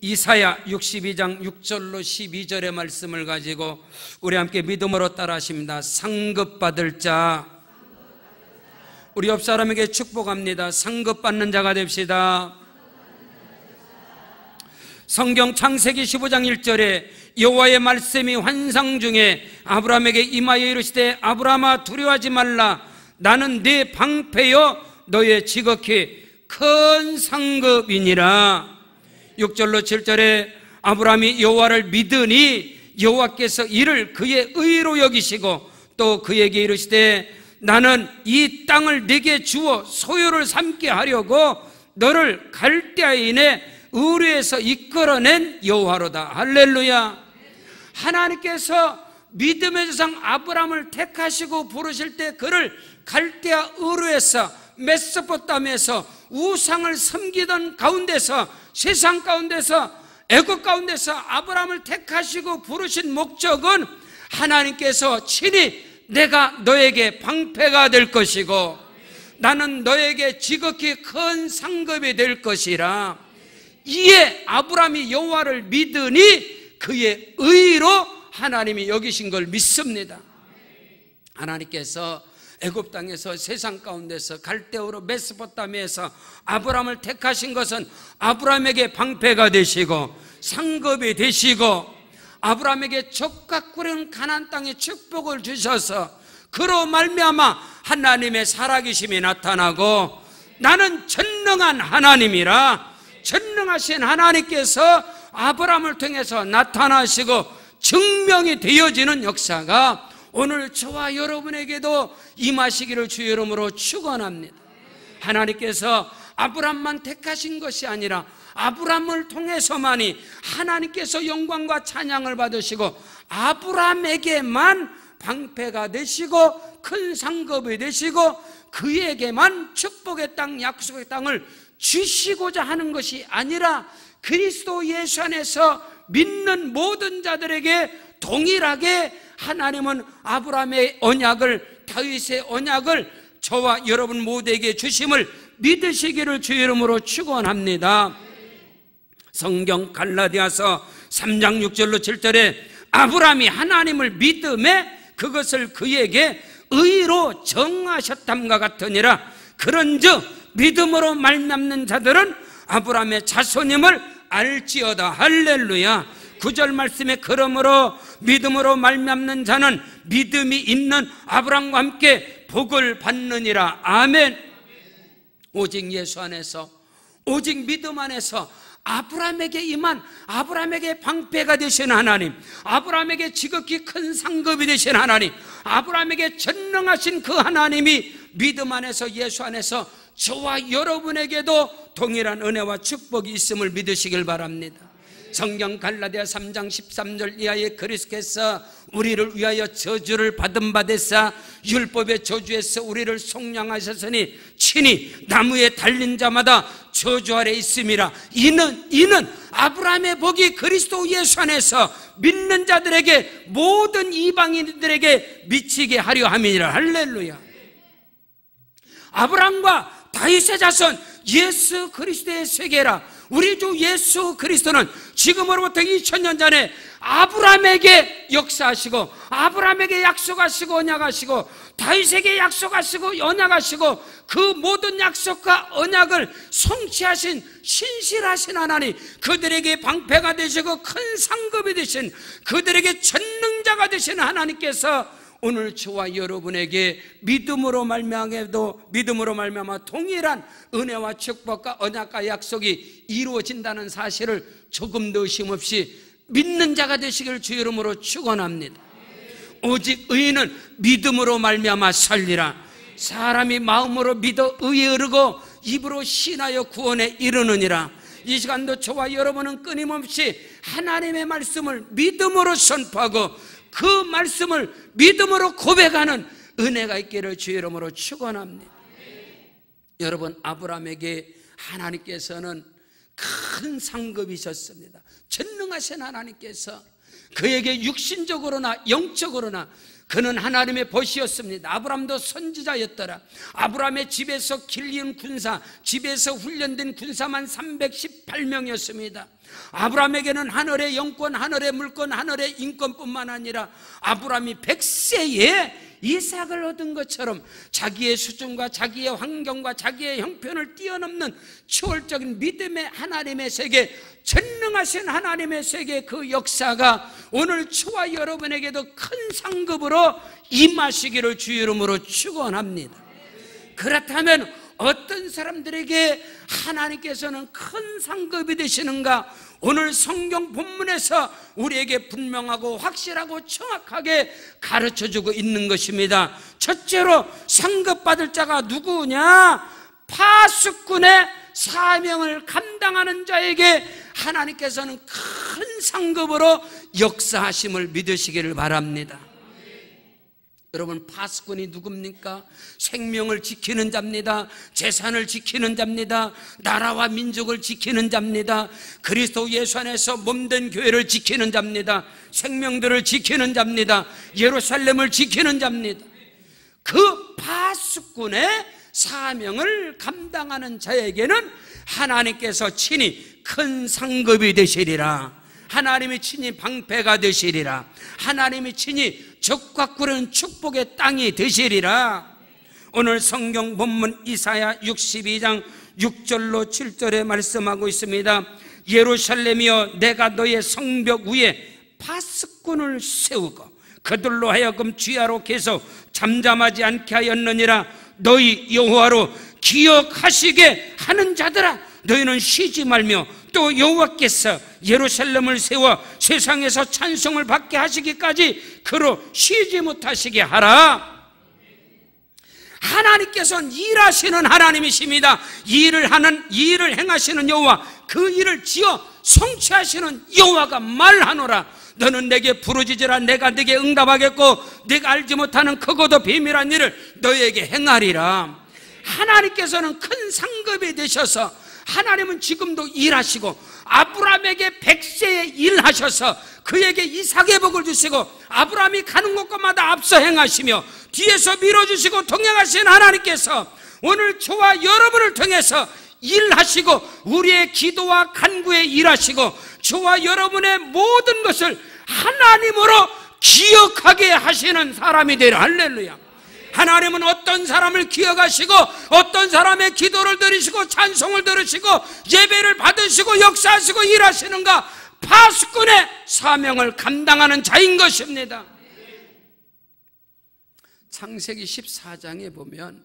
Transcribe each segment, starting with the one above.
이사야 62장 6절로 12절의 말씀을 가지고 우리 함께 믿음으로 따라 하십니다. 상급받을 자, 우리 옆 사람에게 축복합니다. 상급받는 자가 됩시다. 성경 창세기 15장 1절에 여호와의 말씀이 환상 중에 아브라함에게 임하여 이르시되 아브라함아 두려워하지 말라. 나는 네 방패여 너의 지극히 큰 상급이니라. 6절로 7절에 아브라함이 여호와를 믿으니 여호와께서 이를 그의 의로 여기시고 또 그에게 이르시되 나는 이 땅을 네게 주어 소유를 삼게 하려고 너를 갈대아인의 우르에서 이끌어낸 여호와로다. 할렐루야. 하나님께서 믿음의 조상 아브라함을 택하시고 부르실 때 그를 갈대아 우르에서 메소포타미아에서 우상을 섬기던 가운데서, 세상 가운데서, 애국 가운데서 아브라함을 택하시고 부르신 목적은 하나님께서 친히 내가 너에게 방패가 될 것이고 나는 너에게 지극히 큰 상급이 될 것이라. 이에 아브라함이 여호와를 믿으니 그의 의로 하나님이 여기신 걸 믿습니다. 하나님께서 애굽 땅에서 세상 가운데서 갈대아우르 메소포타미아에서 아브라함을 택하신 것은 아브라함에게 방패가 되시고 상급이 되시고 아브라함에게 족각 꾸려는 가나안 땅의 축복을 주셔서 그로 말미암아 하나님의 살아계심이 나타나고 나는 전능한 하나님이라, 전능하신 하나님께서 아브라함을 통해서 나타나시고 증명이 되어지는 역사가 오늘 저와 여러분에게도 임하시기를 주의 이름으로 축원합니다. 하나님께서 아브라함만 택하신 것이 아니라 아브라함을 통해서만이 하나님께서 영광과 찬양을 받으시고 아브라함에게만 방패가 되시고 큰 상급이 되시고 그에게만 축복의 땅, 약속의 땅을 주시고자 하는 것이 아니라 그리스도 예수 안에서 믿는 모든 자들에게 동일하게 하나님은 아브라함의 언약을, 다윗의 언약을 저와 여러분 모두에게 주심을 믿으시기를 주의 이름으로 축원합니다. 성경 갈라디아서 3장 6절로 7절에 아브라함이 하나님을 믿음에 그것을 그에게 의로 정하셨담과 같으니라. 그런즉 믿음으로 말미암는 자들은 아브라함의 자손임을 알지어다. 할렐루야. 9절 말씀에 그러므로 믿음으로 말미암는 자는 믿음이 있는 아브라함과 함께 복을 받느니라. 아멘. 오직 예수 안에서, 오직 믿음 안에서 아브라함에게 임한, 아브라함에게 방패가 되신 하나님, 아브라함에게 지극히 큰 상급이 되신 하나님, 아브라함에게 전능하신 그 하나님이 믿음 안에서, 예수 안에서 저와 여러분에게도 동일한 은혜와 축복이 있음을 믿으시길 바랍니다. 성경 갈라디아 3장 13절 이하에 그리스도께서 우리를 위하여 저주를 받은 바 되사 율법의 저주에서 우리를 속량하셨으니 친히 나무에 달린 자마다 저주 아래 있음이라. 이는 아브라함의 복이 그리스도 예수 안에서 믿는 자들에게, 모든 이방인들에게 미치게 하려 함이니라. 할렐루야. 아브라함과 다윗의 자손 예수 그리스도의 세계라. 우리 주 예수 그리스도는 지금으로부터 2000년 전에 아브라함에게 역사하시고 아브라함에게 약속하시고 언약하시고 다윗에게 약속하시고 언약하시고 그 모든 약속과 언약을 성취하신 신실하신 하나님, 그들에게 방패가 되시고 큰 상급이 되신, 그들에게 전능자가 되신 하나님께서 오늘 저와 여러분에게 믿음으로 말미암아 동일한 은혜와 축복과 언약과 약속이 이루어진다는 사실을 조금도 의심 없이 믿는 자가 되시길 주의 이름으로 축원합니다. 오직 의인은 믿음으로 말미암아 살리라. 사람이 마음으로 믿어 의에 이르고 입으로 신하여 구원에 이르느니라. 이 시간도 저와 여러분은 끊임없이 하나님의 말씀을 믿음으로 선포하고 그 말씀을 믿음으로 고백하는 은혜가 있기를 주의 이름으로 축원합니다. 여러분, 아브라함에게 하나님께서는 큰 상급이셨습니다. 전능하신 하나님께서 그에게 육신적으로나 영적으로나 그는 하나님의 벗이었습니다. 아브라함도 선지자였더라. 아브라함의 집에서 길리운 군사, 집에서 훈련된 군사만 318명이었습니다. 아브라함에게는 하늘의 영권, 하늘의 물권, 하늘의 인권뿐만 아니라 아브라함이 100세에 이삭을 얻은 것처럼 자기의 수준과 자기의 환경과 자기의 형편을 뛰어넘는 초월적인 믿음의 하나님의 세계, 전능하신 하나님의 세계, 그 역사가 오늘 저와 여러분에게도 큰 상급으로 임하시기를 주 이름으로 축원합니다. 그렇다면 어떤 사람들에게 하나님께서는 큰 상급이 되시는가? 오늘 성경 본문에서 우리에게 분명하고 확실하고 정확하게 가르쳐주고 있는 것입니다. 첫째로 상급받을 자가 누구냐? 파수꾼의 사명을 감당하는 자에게 하나님께서는 큰 상급으로 역사하심을 믿으시기를 바랍니다. 여러분, 파수꾼이 누굽니까? 생명을 지키는 자입니다. 재산을 지키는 자입니다. 나라와 민족을 지키는 자입니다. 그리스도 예수 안에서 몸된 교회를 지키는 자입니다. 생명들을 지키는 자입니다. 예루살렘을 지키는 자입니다. 그 파수꾼의 사명을 감당하는 자에게는 하나님께서 친히 큰 상급이 되시리라. 하나님이 친히 방패가 되시리라. 하나님이 친히 적과 꿀은 축복의 땅이 되시리라. 오늘 성경 본문 이사야 62장 6절로 7절에 말씀하고 있습니다. 예루살렘이여, 내가 너의 성벽 위에 파수꾼을 세우고 그들로 하여금 주야로 계속 잠잠하지 않게 하였느니라. 너희 여호와로 기억하시게 하는 자들아, 너희는 쉬지 말며 또 여호와께서 예루살렘을 세워 세상에서 찬송을 받게 하시기까지 그로 쉬지 못하시게 하라. 하나님께서는 일하시는 하나님이십니다. 일을 행하시는 여호와, 그 일을 지어 성취하시는 여호와가 말하노라. 너는 내게 부르짖으라. 내가 네게 응답하겠고 네가 알지 못하는 크고도 비밀한 일을 너에게 행하리라. 하나님께서는 큰 상급이 되셔서, 하나님은 지금도 일하시고 아브라함에게 100세에 일하셔서 그에게 이삭의 복을 주시고 아브라함이 가는 곳마다 앞서 행하시며 뒤에서 밀어주시고 동행하신 하나님께서 오늘 저와 여러분을 통해서 일하시고 우리의 기도와 간구에 일하시고 저와 여러분의 모든 것을 하나님으로 기억하게 하시는 사람이 되라. 할렐루야. 하나님은 어떤 사람을 기억하시고 어떤 사람의 기도를 들으시고 찬송을 들으시고 예배를 받으시고 역사하시고 일하시는가? 파수꾼의 사명을 감당하는 자인 것입니다. 창세기 14장에 보면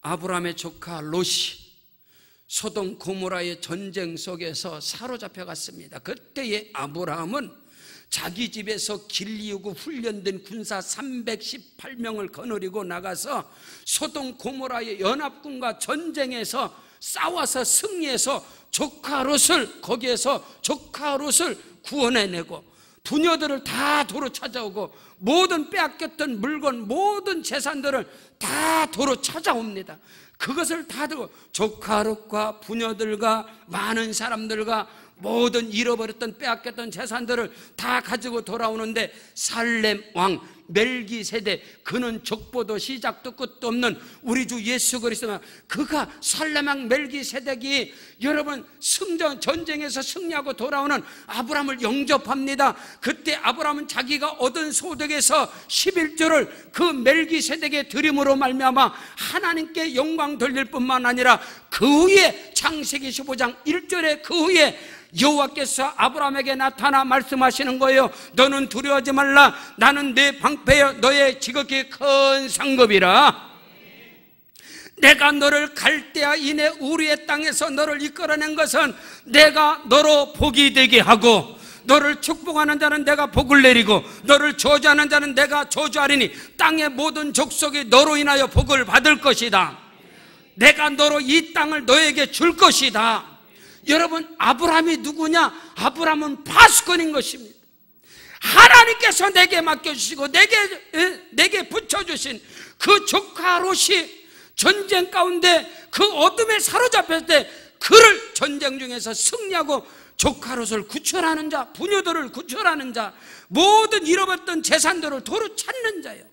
아브라함의 조카 롯이 소돔 고모라의 전쟁 속에서 사로잡혀 갔습니다. 그때의 아브라함은 자기 집에서 길리우고 훈련된 군사 318명을 거느리고 나가서 소돔 고모라의 연합군과 전쟁에서 싸워서 승리해서 조카 롯을, 거기에서 조카 롯을 구원해내고 부녀들을 다 도로 찾아오고 모든 빼앗겼던 물건, 모든 재산들을 다 도로 찾아옵니다. 그것을 다 두고 조카 롯과 부녀들과 많은 사람들과 모든 잃어버렸던 빼앗겼던 재산들을 다 가지고 돌아오는데 살렘 왕 멜기세덱, 그는 족보도 시작도 끝도 없는 우리 주 예수 그리스도, 그가 살렘 왕 멜기세덱이 여러분 전쟁에서 승리하고 돌아오는 아브라함을 영접합니다. 그때 아브라함은 자기가 얻은 소득에서 11조를 그 멜기세덱의 드림으로 말미암아 하나님께 영광 돌릴 뿐만 아니라 그 후에 창세기 15장 1절에 그 후에 여호와께서 아브라함에게 나타나 말씀하시는 거예요. 너는 두려워하지 말라. 나는 내 방패여 너의 지극히 큰 상급이라. 내가 너를 갈대아 이내 우리의 땅에서 너를 이끌어낸 것은 내가 너로 복이 되게 하고 너를 축복하는 자는 내가 복을 내리고 너를 저주하는 자는 내가 저주하리니 땅의 모든 족속이 너로 인하여 복을 받을 것이다. 내가 너로 이 땅을 너에게 줄 것이다. 여러분, 아브라함이 누구냐? 아브라함은 파수꾼인 것입니다. 하나님께서 내게 맡겨주시고 내게 붙여주신 그 조카 롯이 전쟁 가운데 그 어둠에 사로잡혔을 때 그를 전쟁 중에서 승리하고 조카롯을 구출하는 자, 부녀들을 구출하는 자, 모든 잃어버렸던 재산들을 도로 찾는 자요.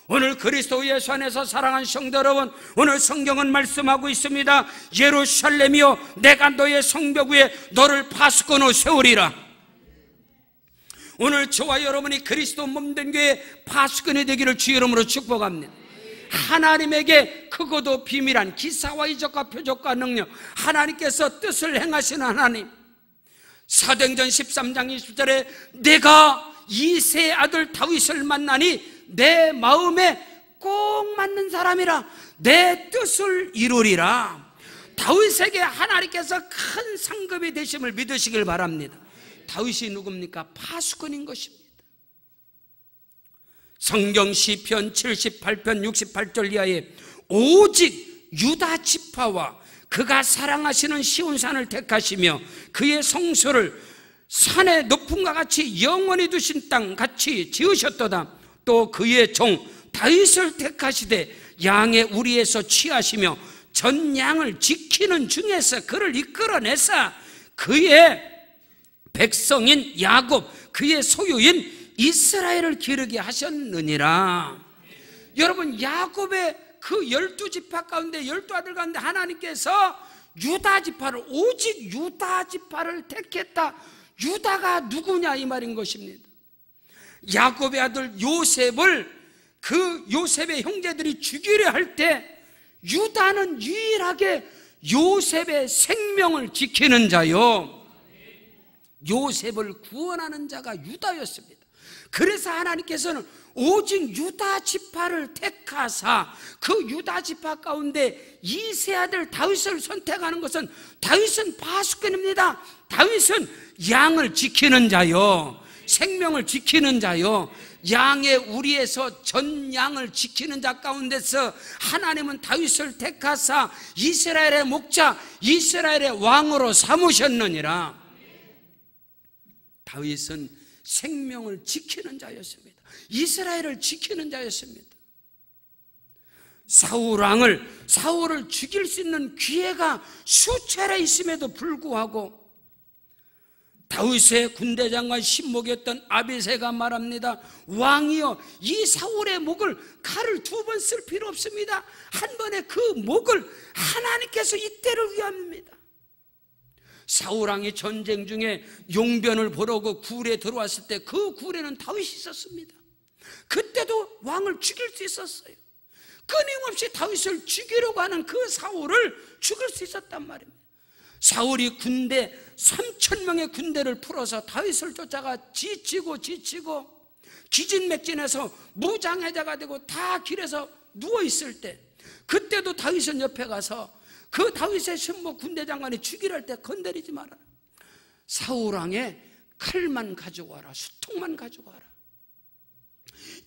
오늘 그리스도 예수 안에서 사랑하는 성도 여러분, 오늘 성경은 말씀하고 있습니다. 예루살렘이여, 내가 너의 성벽 위에 너를 파수꾼으로 세우리라. 오늘 저와 여러분이 그리스도 몸된 교회의 파수꾼이 되기를 주 이름으로 축복합니다. 하나님에게 크고도 비밀한 기사와 이적과 표적과 능력, 하나님께서 뜻을 행하시는 하나님. 사도행전 13장 20절에 내가 이새의 아들 다윗을 만나니 내 마음에 꼭 맞는 사람이라, 내 뜻을 이루리라. 다윗에게 하나님께서 큰 상급이 되심을 믿으시길 바랍니다. 다윗이 누굽니까? 파수꾼인 것입니다. 성경 시편 78편 68절 이하에 오직 유다 지파와 그가 사랑하시는 시온산을 택하시며 그의 성소를 산의 높음과 같이 영원히 두신 땅 같이 지으셨도다. 또 그의 종 다윗을 택하시되 양의 우리에서 취하시며 전 양을 지키는 중에서 그를 이끌어내사 그의 백성인 야곱, 그의 소유인 이스라엘을 기르게 하셨느니라. 여러분, 야곱의 그 12지파 가운데 12아들 가운데 하나님께서 유다 지파를, 오직 유다 지파를 택했다. 유다가 누구냐 이 말인 것입니다. 야곱의 아들 요셉을 그 요셉의 형제들이 죽이려 할 때 유다는 유일하게 요셉의 생명을 지키는 자요, 요셉을 구원하는 자가 유다였습니다. 그래서 하나님께서는 오직 유다 지파를 택하사 그 유다 지파 가운데 이세 아들 다윗을 선택하는 것은, 다윗은 파수꾼입니다. 다윗은 양을 지키는 자요, 생명을 지키는 자요, 양의 우리에서 전 양을 지키는 자 가운데서 하나님은 다윗을 택하사 이스라엘의 목자, 이스라엘의 왕으로 삼으셨느니라. 다윗은 생명을 지키는 자였습니다. 이스라엘을 지키는 자였습니다. 사울을 죽일 수 있는 기회가 수차례 있음에도 불구하고 다윗의 군대장관 신목이었던 아비새가 말합니다. 왕이여, 이 사울의 목을 칼을 2번 쓸 필요 없습니다. 한 번에 그 목을 하나님께서 이때를 위함입니다. 사울왕이 전쟁 중에 용변을 보려고 굴에 들어왔을 때 그 굴에는 다윗이 있었습니다. 그때도 왕을 죽일 수 있었어요. 끊임없이 다윗을 죽이려고 하는 그 사울을 죽일 수 있었단 말입니다. 사울이 군대 3,000명의 군대를 풀어서 다윗을 쫓아가 지치고 기진맥진해서 무장해자가 되고 다 길에서 누워있을 때, 그때도 다윗은 옆에 가서 그 다윗의 신복 군대장관이 죽이려 할 때 건드리지 마라. 사울왕의 칼만 가지고 와라, 수통만 가지고 와라.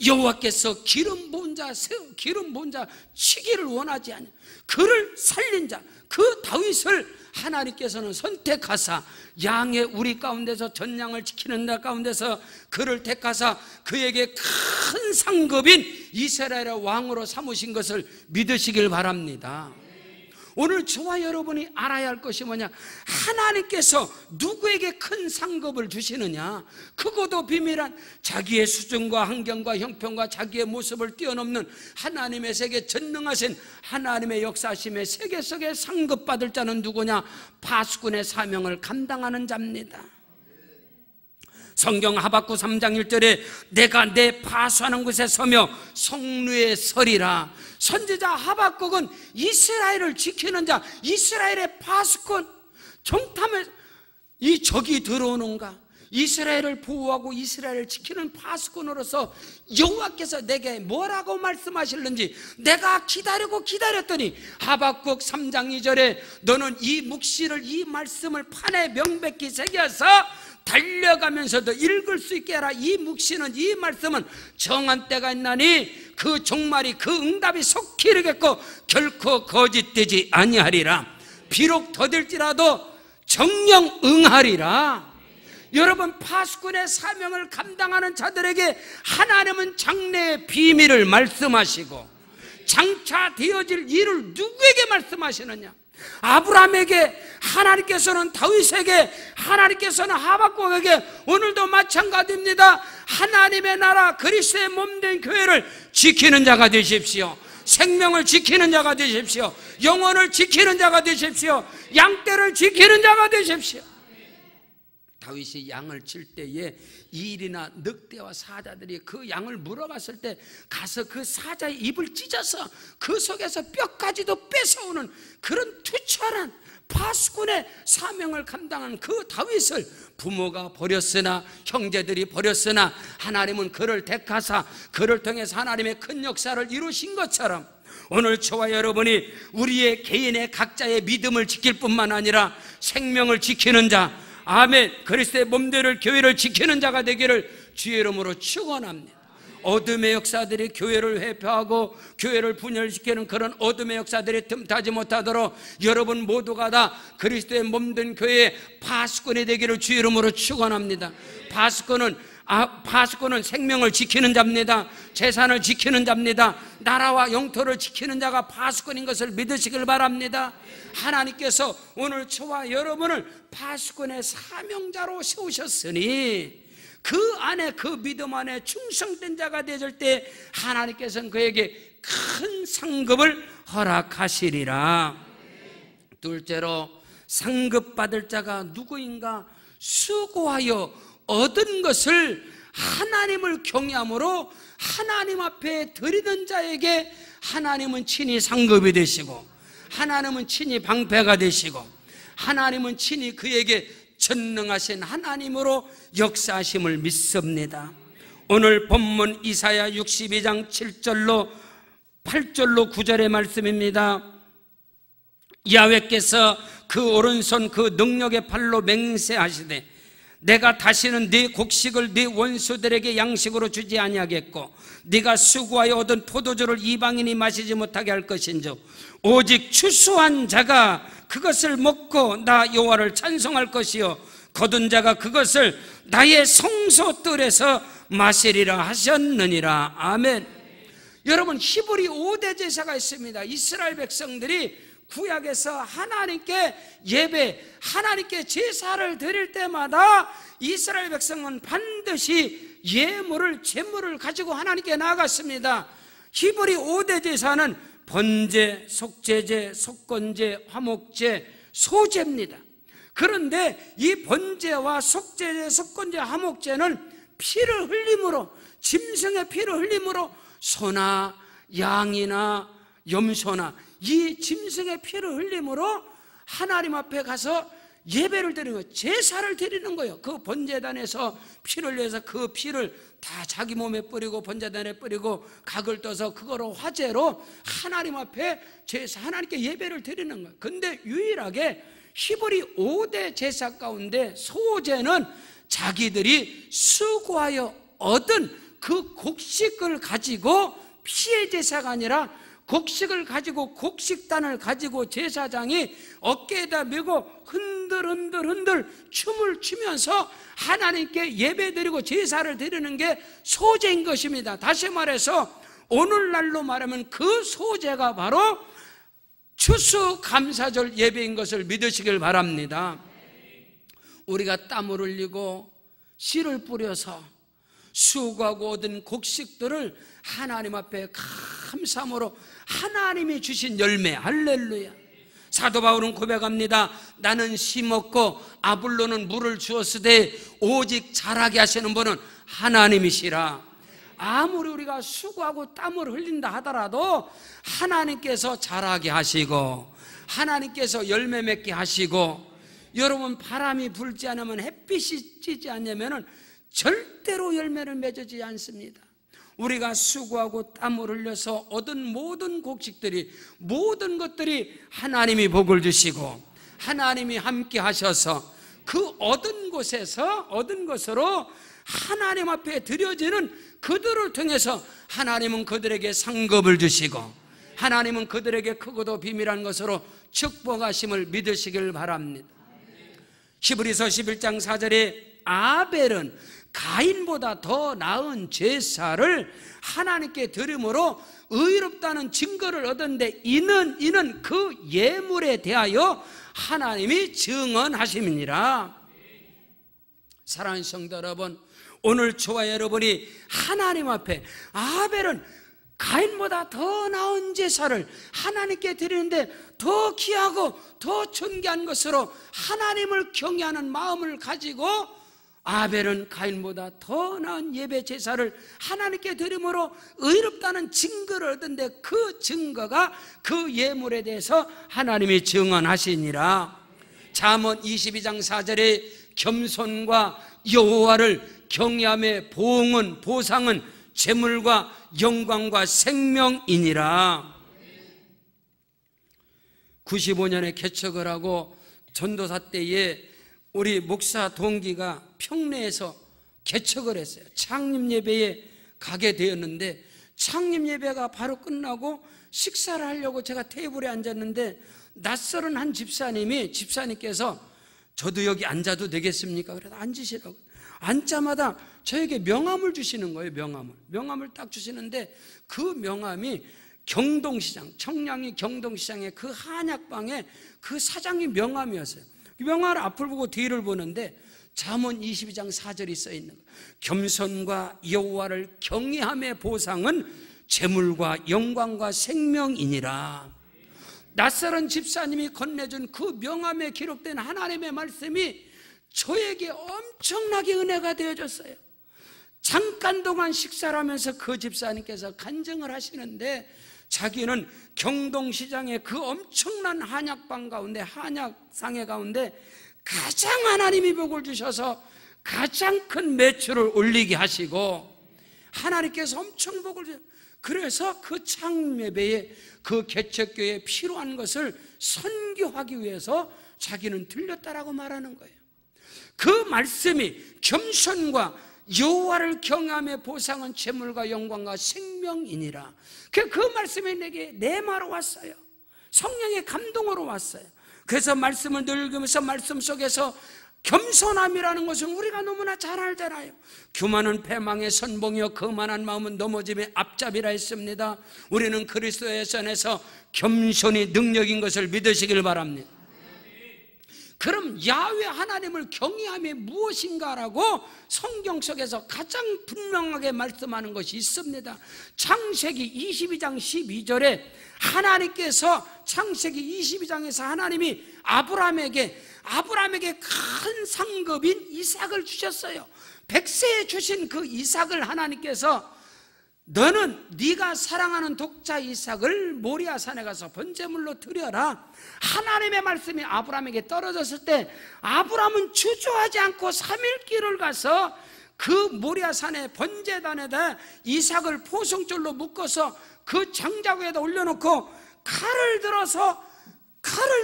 여호와께서 기름 부은 자 치기를 원하지 않냐. 그를 살린 자, 그 다윗을 하나님께서는 선택하사 양의 우리 가운데서 전양을 지키는 자 가운데서 그를 택하사 그에게 큰 상급인 이스라엘의 왕으로 삼으신 것을 믿으시길 바랍니다. 오늘 저와 여러분이 알아야 할 것이 뭐냐? 하나님께서 누구에게 큰 상급을 주시느냐? 크고도 비밀한 자기의 수준과 환경과 형편과 자기의 모습을 뛰어넘는 하나님의 세계 전능하신 하나님의 역사심의 세계 속에 상급받을 자는 누구냐? 파수꾼의 사명을 감당하는 자입니다. 성경 하박국 3장 1절에 내가 내 파수하는 곳에 서며 성루에 서리라. 선지자 하박국은 이스라엘을 지키는 자, 이스라엘의 파수꾼. 정탐을 이 적이 들어오는가, 이스라엘을 보호하고 이스라엘을 지키는 파수꾼으로서 여호와께서 내게 뭐라고 말씀하실는지 내가 기다렸더니 하박국 3장 2절에 너는 이 묵시를, 이 말씀을 판에 명백히 새겨서 달려가면서도 읽을 수 있게 하라. 이 묵시는, 이 말씀은 정한 때가 있나니 그 종말이, 그 응답이 속히 이르겠고 결코 거짓되지 아니하리라. 비록 더딜지라도 정령 응하리라. 여러분, 파수꾼의 사명을 감당하는 자들에게 하나님은 장래의 비밀을 말씀하시고 장차 되어질 일을 누구에게 말씀하시느냐? 아브라함에게 하나님께서는, 다윗에게, 하나님께서는 하박국에게 오늘도 마찬가지입니다. 하나님의 나라 그리스도의 몸된 교회를 지키는 자가 되십시오. 생명을 지키는 자가 되십시오. 영혼을 지키는 자가 되십시오. 양떼를 지키는 자가 되십시오. 다윗이 양을 칠 때에 이일이나 늑대와 사자들이 그 양을 물어갔을 때 가서 그 사자의 입을 찢어서 그 속에서 뼈까지도 뺏어오는 그런 투철한 파수꾼의 사명을 감당한 그 다윗을 부모가 버렸으나, 형제들이 버렸으나 하나님은 그를 택하사 그를 통해서 하나님의 큰 역사를 이루신 것처럼, 오늘 저와 여러분이 우리의 개인의 각자의 믿음을 지킬 뿐만 아니라 생명을 지키는 자, 아멘, 그리스도의 몸되를 교회를 지키는 자가 되기를 주의 이름으로 축원합니다. 어둠의 역사들이 교회를 회피하고 교회를 분열시키는 그런 어둠의 역사들이 틈타지 못하도록 여러분 모두가 다 그리스도의 몸된 교회의 파수꾼이 되기를 주의 이름으로 축원합니다. 파수꾼은 생명을 지키는 자입니다. 재산을 지키는 자입니다. 나라와 영토를 지키는 자가 파수꾼인 것을 믿으시길 바랍니다. 하나님께서 오늘 저와 여러분을 파수꾼의 사명자로 세우셨으니 그 안에, 그 믿음 안에 충성된 자가 되실 때 하나님께서는 그에게 큰 상급을 허락하시리라. 둘째로, 상급받을 자가 누구인가? 수고하여 얻은 것을 하나님을 경외함으로 하나님 앞에 드리는 자에게 하나님은 친히 상급이 되시고, 하나님은 친히 방패가 되시고, 하나님은 친히 그에게 전능하신 하나님으로 역사하심을 믿습니다. 오늘 본문 이사야 62장 7절로 8절로 9절의 말씀입니다. 야훼께서 그 오른손 그 능력의 팔로 맹세하시되 내가 다시는 네 곡식을 네 원수들에게 양식으로 주지 아니하겠고 네가 수고하여 얻은 포도주를 이방인이 마시지 못하게 할 것인즉 오직 추수한 자가 그것을 먹고 나 여호와를 찬송할 것이요 거둔 자가 그것을 나의 성소뜰에서 마시리라 하셨느니라. 아멘. 여러분, 히브리 5대 제사가 있습니다. 이스라엘 백성들이 구약에서 하나님께 예배, 하나님께 제사를 드릴 때마다 이스라엘 백성은 반드시 예물을, 제물을 가지고 하나님께 나아갔습니다. 히브리 5대 제사는 번제, 속죄제, 속건제, 화목제, 소제입니다. 그런데 이 번제와 속죄제, 속건제, 화목제는 피를 흘림으로, 짐승의 피를 흘림으로 소나 양이나 염소나 이 짐승의 피를 흘림으로 하나님 앞에 가서 예배를 드리는 거예요. 제사를 드리는 거예요. 그 번제단에서 피를 내서 그 피를 다 자기 몸에 뿌리고 번제단에 뿌리고 각을 떠서 그거로 화제로 하나님 앞에 제사, 하나님께 예배를 드리는 거예요. 근데 유일하게 히브리 5대 제사 가운데 소제는 자기들이 수고하여 얻은 그 곡식을 가지고, 피의 제사가 아니라 곡식을 가지고, 곡식단을 가지고 제사장이 어깨에다 메고 흔들 춤을 추면서 하나님께 예배드리고 제사를 드리는 게 소제인 것입니다. 다시 말해서 오늘날로 말하면 그 소제가 바로 추수감사절 예배인 것을 믿으시길 바랍니다. 우리가 땀을 흘리고 씨를 뿌려서 수고하고 얻은 곡식들을 하나님 앞에 감사함으로 하나님이 주신 열매, 할렐루야. 사도 바울은 고백합니다. 나는 심었고 아볼로는 물을 주었으되 오직 자라게 하시는 분은 하나님이시라. 아무리 우리가 수고하고 땀을 흘린다 하더라도 하나님께서 자라게 하시고 하나님께서 열매 맺게 하시고, 여러분, 바람이 불지 않으면, 햇빛이 찌지 않으면 절대로 열매를 맺지 않습니다. 우리가 수고하고 땀을 흘려서 얻은 모든 곡식들이, 모든 것들이 하나님이 복을 주시고 하나님이 함께 하셔서 그 얻은 곳에서, 얻은 것으로 하나님 앞에 드려지는 그들을 통해서 하나님은 그들에게 상급을 주시고 하나님은 그들에게 크고도 비밀한 것으로 축복하심을 믿으시길 바랍니다. 히브리서 11장 4절에 아벨은 가인보다 더 나은 제사를 하나님께 드림으로 의롭다는 증거를 얻었는데 이는 그 예물에 대하여 하나님이 증언하심이니라. 사랑하는 성도 여러분, 오늘 저와 여러분이 하나님 앞에 아벨은 가인보다 더 나은 제사를 하나님께 드리는데 더 귀하고 더 존귀한 것으로 하나님을 경외하는 마음을 가지고 아벨은 가인보다 더 나은 예배 제사를 하나님께 드림으로 의롭다는 증거를 얻은데 그 증거가 그 예물에 대해서 하나님이 증언하시니라. 잠언 22장 4절에 겸손과 여호와를 경외함의 보상은 재물과 영광과 생명이니라. 95년에 개척을 하고 전도사 때에 우리 목사 동기가 평내에서 개척을 했어요. 창립 예배에 가게 되었는데 창립 예배가 바로 끝나고 식사를 하려고 제가 테이블에 앉았는데 낯설은 한 집사님께서 저도 여기 앉아도 되겠습니까? 그래서 앉으시라고. 앉자마다 저에게 명함을 주시는 거예요. 명함을 딱 주시는데 그 명함이 경동시장, 청량리 경동시장의 그 한약방에 그 사장님 명함이었어요. 명함을 앞을 보고 뒤를 보는데 잠언 22장 4절이 써 있는 거예요. 겸손과 여호와를 경외함의 보상은 재물과 영광과 생명이니라. 낯설은 집사님이 건네준 그 명함에 기록된 하나님의 말씀이 저에게 엄청나게 은혜가 되어졌어요. 잠깐 동안 식사를 하면서 그 집사님께서 간증을 하시는데 자기는 경동시장의 그 엄청난 한약방 가운데, 한약상회 가운데 가장 하나님이 복을 주셔서 가장 큰 매출을 올리게 하시고 하나님께서 엄청 복을 주셔서 그래서 그 창예배에 그 개척교회에 필요한 것을 선교하기 위해서 자기는 들렸다라고 말하는 거예요. 그 말씀이 겸손과 여호와를 경외함의 보상은 재물과 영광과 생명이니라. 그 말씀이 내게 내마로 왔어요. 성령의 감동으로 왔어요. 그래서 말씀을 늘 읽으면서 말씀 속에서 겸손함이라는 것은 우리가 너무나 잘 알잖아요. 교만은 패망의 선봉이요 거만한 마음은 넘어짐의 앞잡이라 했습니다. 우리는 그리스도의 선에서 겸손이 능력인 것을 믿으시길 바랍니다. 그럼 야훼 하나님을 경외함이 무엇인가라고 성경 속에서 가장 분명하게 말씀하는 것이 있습니다. 창세기 22장 12절에 하나님께서 창세기 22장에서 하나님이 아브라함에게 큰 상급인 이삭을 주셨어요. 백세에 주신 그 이삭을 하나님께서 너는 네가 사랑하는 독자 이삭을 모리아 산에 가서 번제물로 드려라. 하나님의 말씀이 아브라함에게 떨어졌을 때 아브라함은 주저하지 않고 3일 길을 가서 그 모리아 산의 번제단에다 이삭을 포송줄로 묶어서 그 장자구에다 올려놓고 칼을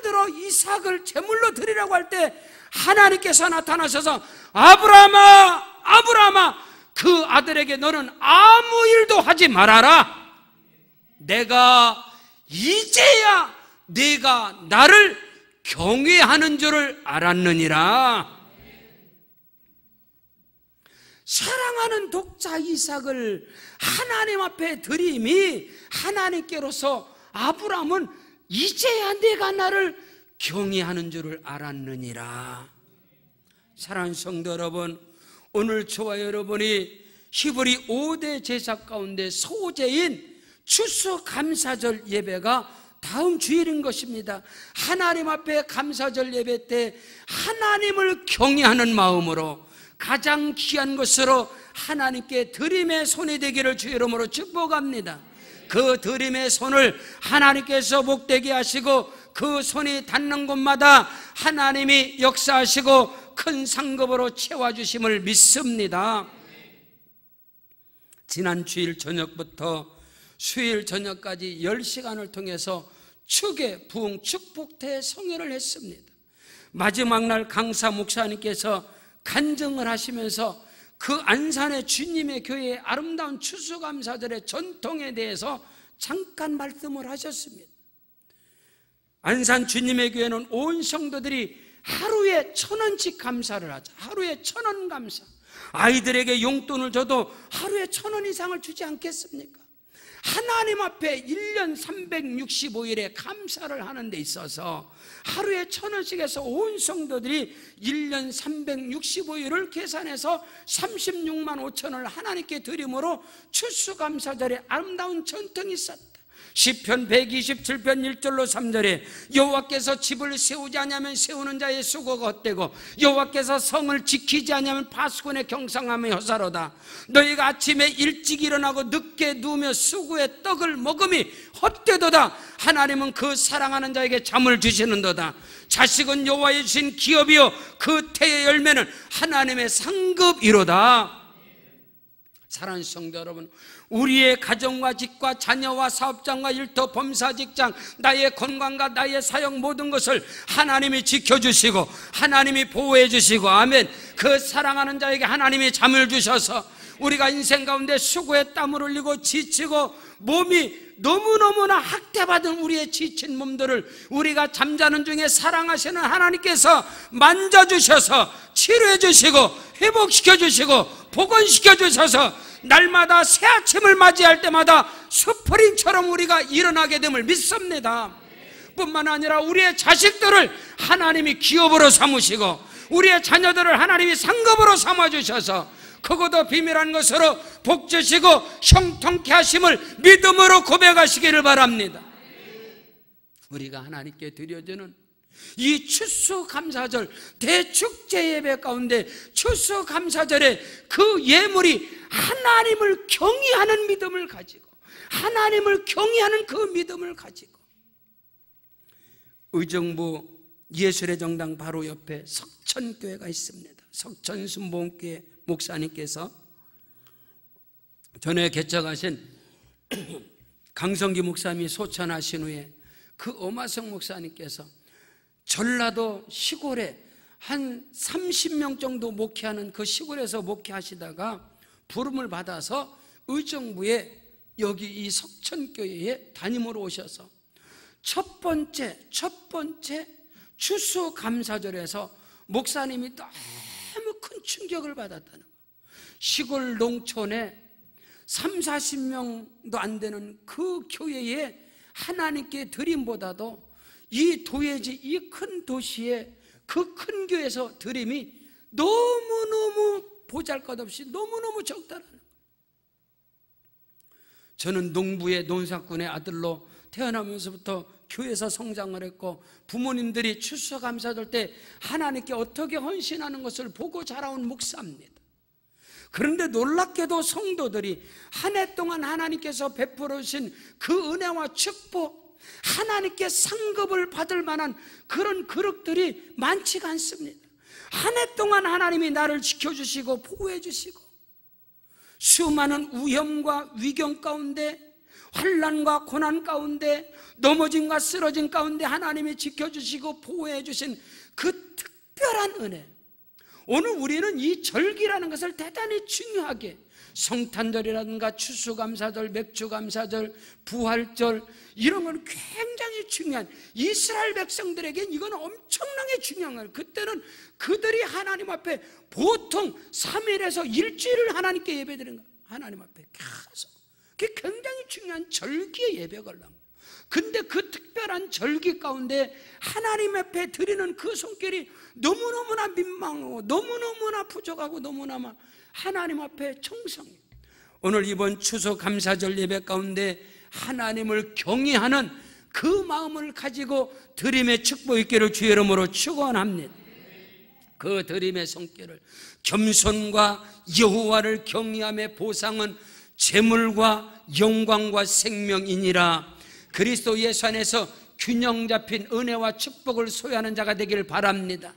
들어 이삭을 제물로 드리라고 할 때 하나님께서 나타나셔서 아브라함아 그 아들에게 너는 아무 일도 하지 말아라. 내가 이제야 네가 나를 경외하는 줄을 알았느니라. 사랑하는 독자 이삭을 하나님 앞에 드림이 하나님께로서 아브라함은 이제야 내가 나를 경외하는 줄을 알았느니라. 사랑하는 성도 여러분, 오늘 저와 여러분이 히브리 5대 제사 가운데 소제인 추수감사절 예배가 다음 주일인 것입니다. 하나님 앞에 감사절 예배 때 하나님을 경외하는 마음으로 가장 귀한 것으로 하나님께 드림의 손이 되기를 주의 이름으로 축복합니다. 그 드림의 손을 하나님께서 복되게 하시고 그 손이 닿는 곳마다 하나님이 역사하시고 큰 상급으로 채워주심을 믿습니다. 지난 주일 저녁부터 수요일 저녁까지 10시간을 통해서 축의 부흥 축복태 성회를 했습니다. 마지막 날 강사 목사님께서 간증을 하시면서 그 안산의 주님의 교회의 아름다운 추수감사절의 전통에 대해서 잠깐 말씀을 하셨습니다. 안산 주님의 교회는 온 성도들이 하루에 1,000원씩 감사를 하자. 하루에 1,000원 감사. 아이들에게 용돈을 줘도 하루에 1,000원 이상을 주지 않겠습니까? 하나님 앞에 1년 365일에 감사를 하는 데 있어서 하루에 1,000원씩 해서 온 성도들이 1년 365일을 계산해서 36만 5천을 하나님께 드림으로 추수감사절에 아름다운 전통이 있었다. 시편 127편 1절로 3절에 여호와께서 집을 세우지 않으면 세우는 자의 수고가 헛되고 여호와께서 성을 지키지 않으면 파수꾼의 경상함이 허사로다. 너희가 아침에 일찍 일어나고 늦게 누우며 수고의 떡을 먹음이 헛되도다. 하나님은 그 사랑하는 자에게 잠을 주시는도다. 자식은 여호와의 주신 기업이요 그 태의 열매는 하나님의 상급이로다. 사랑하는 성도 여러분, 우리의 가정과 집과 자녀와 사업장과 일터 범사 직장, 나의 건강과 나의 사역 모든 것을 하나님이 지켜주시고 하나님이 보호해 주시고, 아멘. 그 사랑하는 자에게 하나님이 잠을 주셔서 우리가 인생 가운데 수고에 땀을 흘리고 지치고 몸이 너무너무나 학대받은 우리의 지친 몸들을 우리가 잠자는 중에 사랑하시는 하나님께서 만져주셔서 치료해 주시고 회복시켜 주시고 복원시켜 주셔서 날마다 새 아침을 맞이할 때마다 스프링처럼 우리가 일어나게 됨을 믿습니다. 뿐만 아니라 우리의 자식들을 하나님이 기업으로 삼으시고 우리의 자녀들을 하나님이 상급으로 삼아주셔서 크고도 비밀한 것으로 복 주시고 형통케 하심을 믿음으로 고백하시기를 바랍니다. 우리가 하나님께 드려주는 이 추수감사절 대축제 예배 가운데 추수감사절에 그 예물이 하나님을 경외하는 믿음을 가지고, 하나님을 경외하는 그 믿음을 가지고, 의정부 예술의 정당 바로 옆에 석천교회가 있습니다. 석천순복음교회 목사님께서 전에 개척하신 강성기 목사님이 소천하신 후에 그 엄하성 목사님께서 전라도 시골에 한 30명 정도 목회하는 그 시골에서 목회하시다가 부름을 받아서 의정부에 여기 이 석천교회에 담임으로 오셔서 첫 번째 추수감사절에서 목사님이 너무 큰 충격을 받았다는 거예요. 시골 농촌에 30-40명도 안 되는 그 교회에 하나님께 드림보다도 이 도예지 이 큰 도시에 그 큰 교회에서 드림이 너무너무 보잘것없이 너무너무 적다라는 거예요. 저는 농부의 논사꾼의 아들로 태어나면서부터 교회에서 성장을 했고 부모님들이 추수감사절 때 하나님께 어떻게 헌신하는 것을 보고 자라온 목사입니다. 그런데 놀랍게도 성도들이 한 해 동안 하나님께서 베풀어 주신 그 은혜와 축복, 하나님께 상급을 받을 만한 그런 그릇들이 많지가 않습니다. 한 해 동안 하나님이 나를 지켜주시고 보호해 주시고 수많은 위험과 위경 가운데, 환난과 고난 가운데, 넘어짐과 쓰러짐 가운데 하나님이 지켜주시고 보호해 주신 그 특별한 은혜, 오늘 우리는 이 절기라는 것을 대단히 중요하게, 성탄절이라든가 추수감사절, 맥주감사절, 부활절, 이런 건 굉장히 중요한, 이스라엘 백성들에겐 이건 엄청나게 중요한 거예요. 그때는 그들이 하나님 앞에 보통 3일에서 일주일을 하나님께 예배드리는 거예요. 하나님 앞에 가서 그게 굉장히 중요한 절기의 예배가 올라온 거예요. 근데 그 특별한 절기 가운데 하나님 앞에 드리는 그 손길이 너무너무나 민망하고 너무너무나 부족하고 너무나 하나님 앞에 청성해요. 오늘 이번 추수감사절 예배 가운데 하나님을 경외하는 그 마음을 가지고 드림의 축복 있기를 주의 이름으로 축원합니다. 그 드림의 손길을, 겸손과 여호와를 경외함의 보상은 재물과 영광과 생명이니라. 그리스도 예수 안에서 균형 잡힌 은혜와 축복을 소유하는 자가 되기를 바랍니다.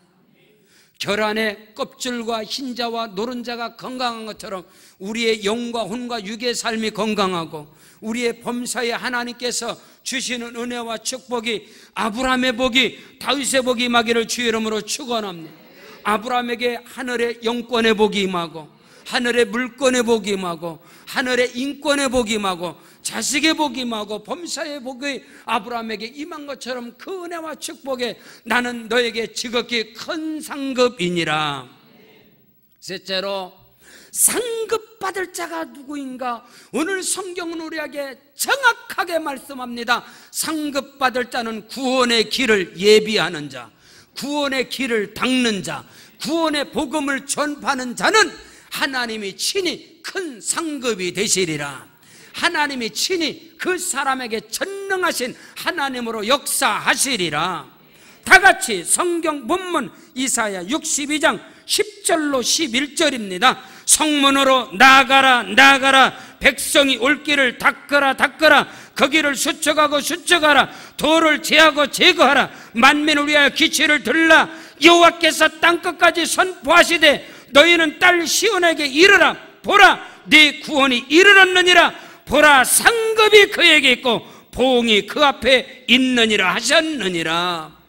결안의 껍질과 흰자와 노른자가 건강한 것처럼 우리의 영과 혼과 육의 삶이 건강하고 우리의 범사에 하나님께서 주시는 은혜와 축복이, 아브라함의 복이 다윗의 복이 임하기를 주의 이름으로 축원합니다. 아브라함에게 하늘의 영권의 복이 임하고 하늘의 물권에 복이 임하고 하늘의 인권에 복이 임하고 자식의 복이 임하고 범사의 복이 아브라함에게 임한 것처럼 그 은혜와 축복에 나는 너에게 지극히 큰 상급이니라. 셋째로, 상급받을 자가 누구인가? 오늘 성경은 우리에게 정확하게 말씀합니다. 상급받을 자는 구원의 길을 예비하는 자, 구원의 길을 닦는 자, 구원의 복음을 전파하는 자는 하나님이 친히 큰 상급이 되시리라. 하나님이 친히 그 사람에게 전능하신 하나님으로 역사하시리라. 다 같이 성경 본문 이사야 62장 10절로 11절입니다. 성문으로 나아가라 나아가라, 백성이 올 길을 닦으라 닦으라, 거기를 수척하고 수척하라, 돌을 제하고 제거하라, 만민을 위하여 기치를 들라. 여호와께서 땅끝까지 선포하시되 너희는 딸 시온에게 이르라. 보라, 네 구원이 이르렀느니라. 보라, 상급이 그에게 있고 보응이 그 앞에 있느니라 하셨느니라.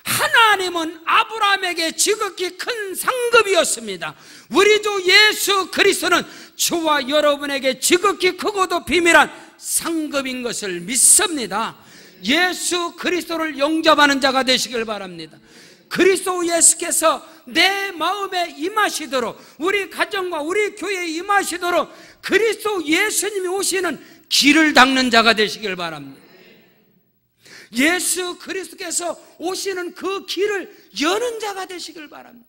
하나님은 아브라함에게 지극히 큰 상급이었습니다. 우리 주 예수 그리스도는 저와 여러분에게 지극히 크고도 비밀한 상급인 것을 믿습니다. 예수 그리스도를 영접하는 자가 되시길 바랍니다. 그리스도 예수께서 내 마음에 임하시도록, 우리 가정과 우리 교회에 임하시도록 그리스도 예수님이 오시는 길을 닦는 자가 되시길 바랍니다. 예수 그리스도께서 오시는 그 길을 여는 자가 되시길 바랍니다.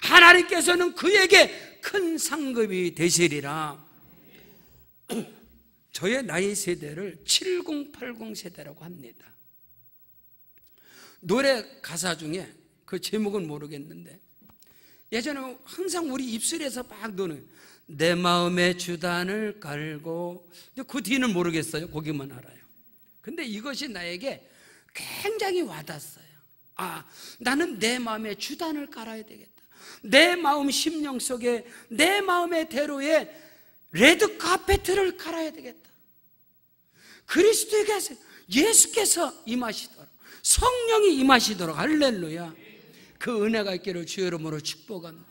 하나님께서는 그에게 큰 상급이 되시리라. 저의 나이 세대를 7080 세대라고 합니다. 노래 가사 중에 그 제목은 모르겠는데 예전에 항상 우리 입술에서 막 노는 내 마음의 주단을 깔고, 그 뒤는 모르겠어요. 거기만 알아요. 근데 이것이 나에게 굉장히 와닿았어요. 아, 나는 내 마음의 주단을 깔아야 되겠다. 내 마음 심령 속에, 내 마음의 대로에 레드 카페트를 깔아야 되겠다. 그리스도에게서, 예수께서 임하시도록, 성령이 임하시도록, 할렐루야. 그 은혜가 있기를 주의 이름으로 축복합니다.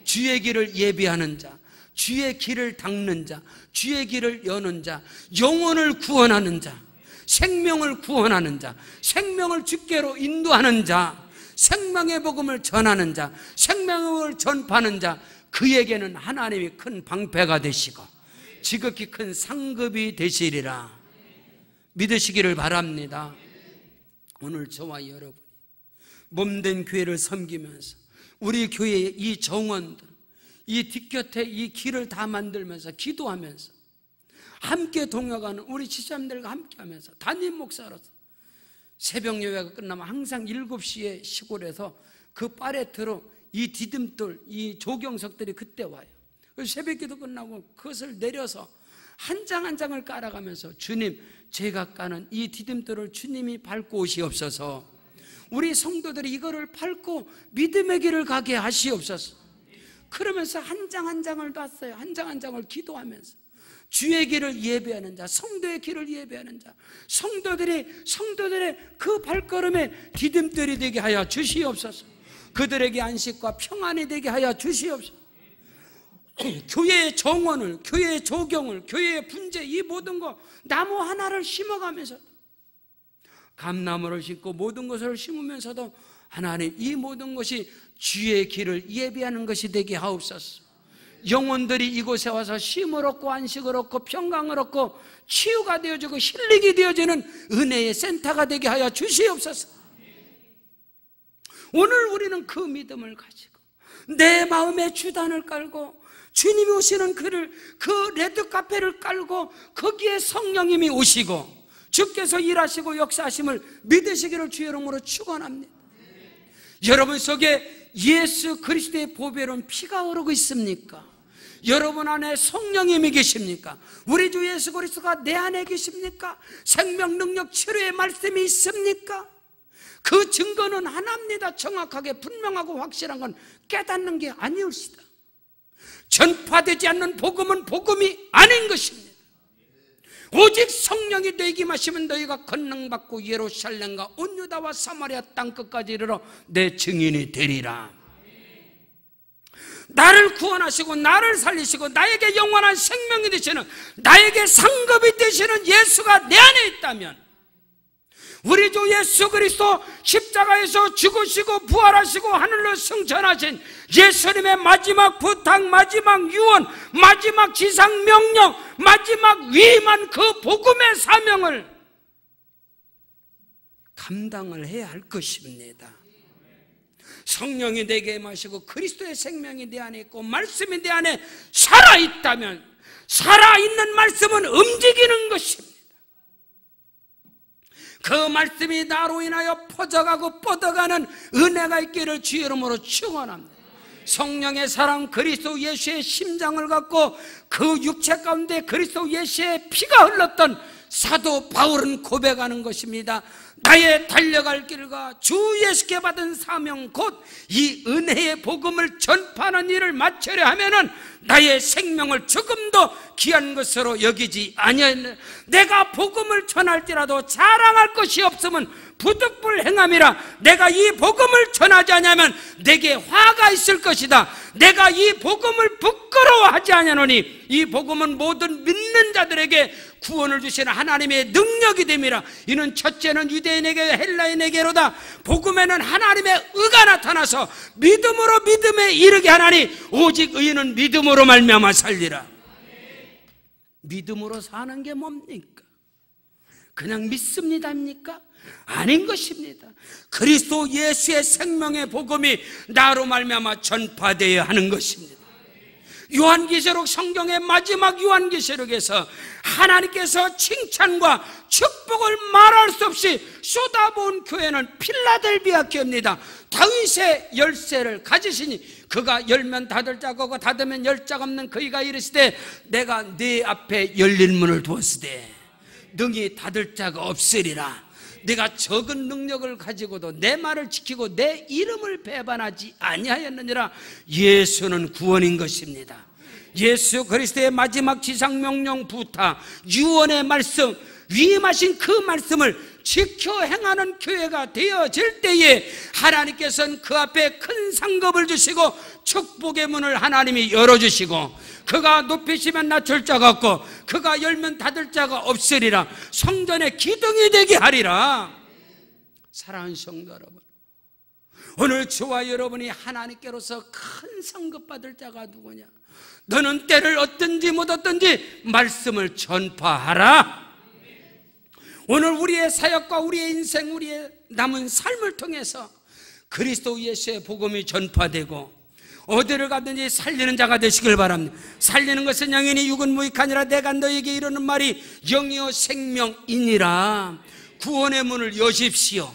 주의 길을 예비하는 자, 주의 길을 닦는 자, 주의 길을 여는 자, 영혼을 구원하는 자, 생명을 구원하는 자, 생명을 주께로 인도하는 자, 생명의 복음을 전하는 자, 생명을 전파하는 자, 그에게는 하나님이 큰 방패가 되시고 지극히 큰 상급이 되시리라. 믿으시기를 바랍니다. 오늘 저와 여러분이 몸된 교회를 섬기면서 우리 교회의 이 정원들, 이 뒷곁에 이 길을 다 만들면서 기도하면서 함께 동역하는 우리 지사님들과 함께하면서 담임 목사로서 새벽 예배가 끝나면 항상 7시에 시골에서 그 파레트로 이 디딤돌, 이 조경석들이 그때 와요. 새벽 기도 끝나고 그것을 내려서 한 장 한 장을 깔아가면서 주님, 제가 까는 이 디딤돌을 주님이 밟고 오시옵소서. 우리 성도들이 이거를 밟고 믿음의 길을 가게 하시옵소서. 그러면서 한 장 한 장을 놨어요. 한 장 한 장을 기도하면서 주의 길을 예배하는 자, 성도의 길을 예배하는 자, 성도들의 그 발걸음에 디딤돌이 되게 하여 주시옵소서. 그들에게 안식과 평안이 되게 하여 주시옵소서. 교회의 정원을, 교회의 조경을, 교회의 분재, 이 모든 거 나무 하나를 심어가면서, 감나무를 심고 모든 것을 심으면서도 하나님, 이 모든 것이 주의 길을 예배하는 것이 되게 하옵소서. 영혼들이 이곳에 와서 쉼을 얻고 안식을 얻고 평강을 얻고 치유가 되어지고 힐링이 되어지는 은혜의 센터가 되게 하여 주시옵소서. 오늘 우리는 그 믿음을 가지고 내 마음의 주단을 깔고 주님이 오시는 그 레드카페를 깔고 거기에 성령님이 오시고 주께서 일하시고 역사하심을 믿으시기를 주의 이름으로 축원합니다. 여러분 속에 예수 그리스도의 보배로운 피가 흐르고 있습니까? 여러분 안에 성령님이 계십니까? 우리 주 예수 그리스도가 내 안에 계십니까? 생명 능력 치료의 말씀이 있습니까? 그 증거는 하나입니다. 정확하게 분명하고 확실한 건 깨닫는 게 아니올시다. 전파되지 않는 복음은 복음이 아닌 것입니다. 오직 성령이 너희에게 임하시면 너희가 권능받고 예루살렘과 온 유다와 사마리아 땅끝까지 이르러 내 증인이 되리라. 나를 구원하시고 나를 살리시고 나에게 영원한 생명이 되시는, 나에게 상급이 되시는 예수가 내 안에 있다면, 우리 주 예수 그리스도 십자가에서 죽으시고 부활하시고 하늘로 승천하신 예수님의 마지막 부탁, 마지막 유언, 마지막 지상 명령, 마지막 위임한 그 복음의 사명을 감당을 해야 할 것입니다. 성령이 내게 임하시고 그리스도의 생명이 내 안에 있고 말씀이 내 안에 살아있다면, 살아있는 말씀은 움직이는 것입니다. 그 말씀이 나로 인하여 퍼져가고 뻗어가는 은혜가 있기를 주의 이름으로 축원합니다. 성령의 사랑, 그리스도 예수의 심장을 갖고 그 육체 가운데 그리스도 예수의 피가 흘렀던 사도 바울은 고백하는 것입니다. 나의 달려갈 길과 주 예수께 받은 사명 곧 이 은혜의 복음을 전파하는 일을 마치려 하면은 나의 생명을 조금도 귀한 것으로 여기지 아니하였네. 내가 복음을 전할지라도 자랑할 것이 없으면 부득불행함이라. 내가 이 복음을 전하지 않으면 내게 화가 있을 것이다. 내가 이 복음을 부끄러워하지 아니하노니 이 복음은 모든 믿는 자들에게 구원을 주시는 하나님의 능력이 됨이라. 이는 첫째는 유대인에게 헬라인에게로다. 복음에는 하나님의 의가 나타나서 믿음으로 믿음에 이르게 하나니 오직 의인은 믿음으로 말미암아 살리라. 믿음으로 사는 게 뭡니까? 그냥 믿습니다입니까? 아닌 것입니다. 그리스도 예수의 생명의 복음이 나로 말미암아 전파되어야 하는 것입니다. 요한계시록, 성경의 마지막 요한계시록에서 하나님께서 칭찬과 축복을 말할 수 없이 쏟아부은 교회는 필라델비아 교회입니다. 다윗의 열쇠를 가지시니 그가 열면 닫을 자가 없고 닫으면 열 자가 없는 그이가 이르시되 내가 네 앞에 열린 문을 두었으되 능히 닫을 자가 없으리라. 내가 적은 능력을 가지고도 내 말을 지키고 내 이름을 배반하지 아니하였느니라. 예수는 구원인 것입니다. 예수 그리스도의 마지막 지상명령 부탁, 유언의 말씀, 위임하신 그 말씀을 지켜 행하는 교회가 되어질 때에 하나님께서는 그 앞에 큰 상급을 주시고 축복의 문을 하나님이 열어주시고, 그가 높이시면 낮출 자가 없고 그가 열면 닫을 자가 없으리라. 성전의 기둥이 되게 하리라. 사랑하는 성도 여러분, 오늘 저와 여러분이 하나님께로서 큰 상급 받을 자가 누구냐? 너는 때를 얻든지 못 얻든지 말씀을 전파하라. 오늘 우리의 사역과 우리의 인생, 우리의 남은 삶을 통해서 그리스도 예수의 복음이 전파되고 어디를 가든지 살리는 자가 되시길 바랍니다. 살리는 것은 영이니 육은 무익하니라. 내가 너에게 이르는 말이 영이요 생명이니라. 구원의 문을 여십시오.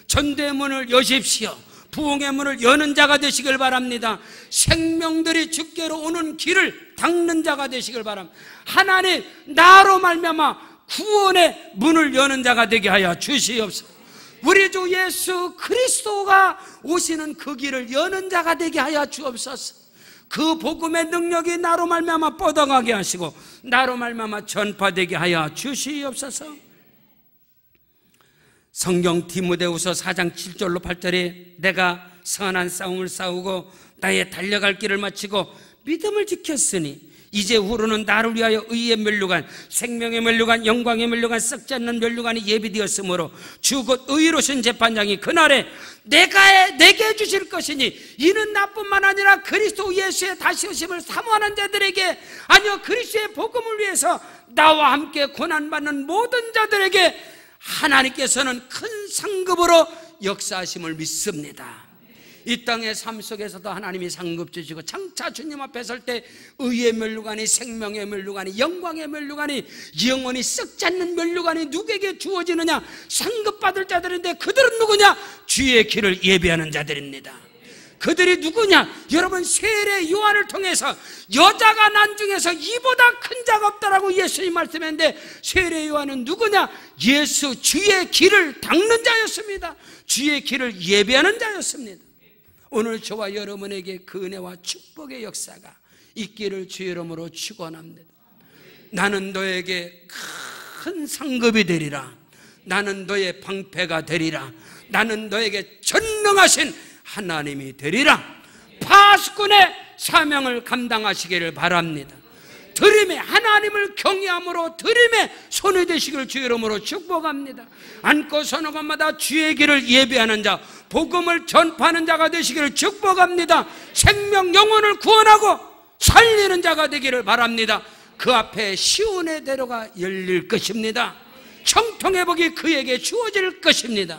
전도의 문을 여십시오. 부흥의 문을 여는 자가 되시길 바랍니다. 생명들이 주께로 오는 길을 닦는 자가 되시길 바랍니다. 하나님, 나로 말미암아 구원의 문을 여는 자가 되게 하여 주시옵소서. 우리 주 예수 그리스도가 오시는 그 길을 여는 자가 되게 하여 주옵소서. 그 복음의 능력이 나로 말미암아 뻗어가게 하시고 나로 말미암아 전파되게 하여 주시옵소서. 성경 디모데후서 4장 7절로 8절에 내가 선한 싸움을 싸우고 나의 달려갈 길을 마치고 믿음을 지켰으니 이제 후로는 나를 위하여 의의 면류관, 생명의 면류관, 영광의 면류관, 썩지 않는 면류관이 예비되었으므로 주 곧 의로우신 재판장이 그날에 내게 주실 것이니 이는 나뿐만 아니라 그리스도 예수의 다시 오심을 사모하는 자들에게, 아니요 그리스도의 복음을 위해서 나와 함께 고난받는 모든 자들에게 하나님께서는 큰 상급으로 역사하심을 믿습니다. 이 땅의 삶 속에서도 하나님이 상급 주시고 장차 주님 앞에 설 때 의의 면류관이, 생명의 면류관이, 영광의 면류관이, 영원히 썩지 않는 면류관이 누구에게 주어지느냐? 상급 받을 자들인데 그들은 누구냐? 주의 길을 예비하는 자들입니다. 그들이 누구냐? 여러분, 세례 요한을 통해서 여자가 난 중에서 이보다 큰 자가 없다라고 예수님 말씀했는데 세례 요한은 누구냐? 예수 주의 길을 닦는 자였습니다. 주의 길을 예비하는 자였습니다. 오늘 저와 여러분에게 그 은혜와 축복의 역사가 있기를 주의 이름으로 축원합니다. 나는 너에게 큰 상급이 되리라. 나는 너의 방패가 되리라. 나는 너에게 전능하신 하나님이 되리라. 파수꾼의 사명을 감당하시기를 바랍니다. 드림에 하나님을 경외함으로 드림에 손이 되시기를 주의 이름으로 축복합니다. 앉고 서는 곳마다 주의 길을 예배하는 자, 복음을 전파하는 자가 되시기를 축복합니다. 생명 영혼을 구원하고 살리는 자가 되기를 바랍니다. 그 앞에 시온의 대로가 열릴 것입니다. 형통의 복이 그에게 주어질 것입니다.